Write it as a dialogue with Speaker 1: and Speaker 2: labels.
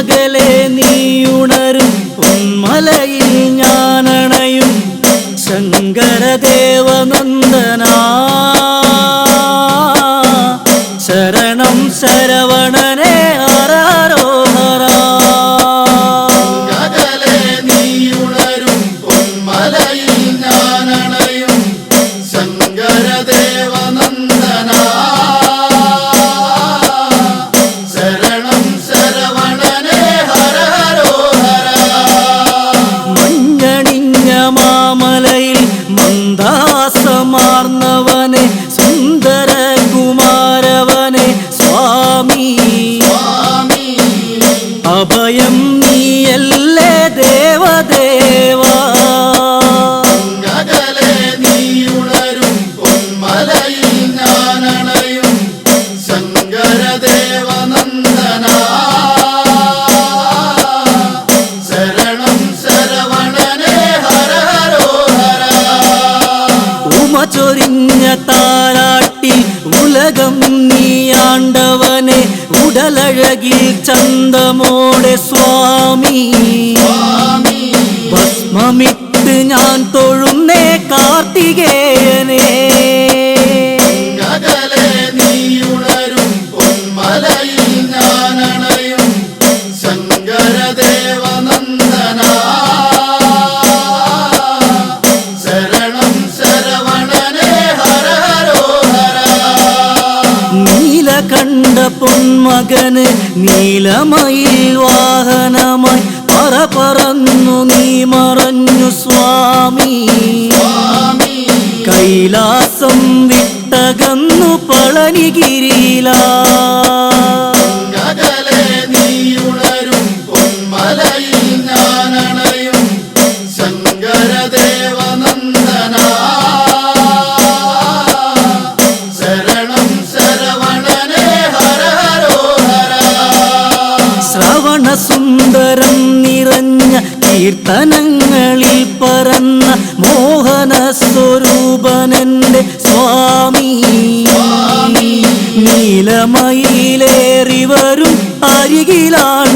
Speaker 1: ഇന്നകലെ നീയുണരും പൊന്മലയിൽ ഞാനണയും ശങ്കരദേവനന്ദനാ ശരണം ശരവണനെ ഹരഹരോ ഹരാ
Speaker 2: ഇന്നകലെ നീയുണരും പൊന്മലയിൽ ഞാനണയും ശങ്കരദേവനന്ദനാ ശരണം ശരവണനെ ഹരഹരോ ഹരാ
Speaker 1: മഞ്ഞണിഞ്ഞ മാമലയിൽ മന്ദാസമാർന്നവനെ സുന്ദര കുമാരവനെ സ്വാമി അഭയം നീയല്ലേ ദേവദേവാ
Speaker 2: ഇന്നകലെ നീയുണരും പൊന്മലയിൽ ഞാനണയും ശങ്കരദേവനന്ദനാ ശരണം ശരവണനെ ഹരഹരോ ഹരാ
Speaker 1: ഉമ ചൊരിഞ്ഞ താരാട്ടി ഉലകം നീയാണ്ടവനെ ഉടലഴകിൽ ചന്തമോടെ സ്വാമി ഭസ്മമിട്ട് ഞാൻ തൊഴുന്നേ കാർത്തികേയനേ
Speaker 2: ഇന്നകലെ നീയുണരും പൊന്മലയിൽ ഞാനണയും ശങ്കരദേവനന്ദനാ ശരണം ശരവണനെ ഹരഹരോ ഹരാ
Speaker 1: നീലകണ്ഠ പൊന്മകന് നീലമയിൽ വാഹനമായി പറന്നു നീ മറഞ്ഞു സ്വാമി കൈലാസം വിട്ടകന്നു പളനിഗിരിയിലാ
Speaker 2: ഇന്നകലെ നീയുണരും പൊന്മലയിൽ ഞാനണയും ശങ്കരദേവനന്ദനാ ശരണം ശരവണനെ ഹരഹരോ ഹരാ
Speaker 1: ശ്രവണ സുന്ദരം നിറഞ്ഞ കീർത്തനങ്ങളിൽ പറന്ന മോഹന സ്വരൂപനന്റെ സ്വാമി നീലമയിലേറി വരും അരികിലാണ്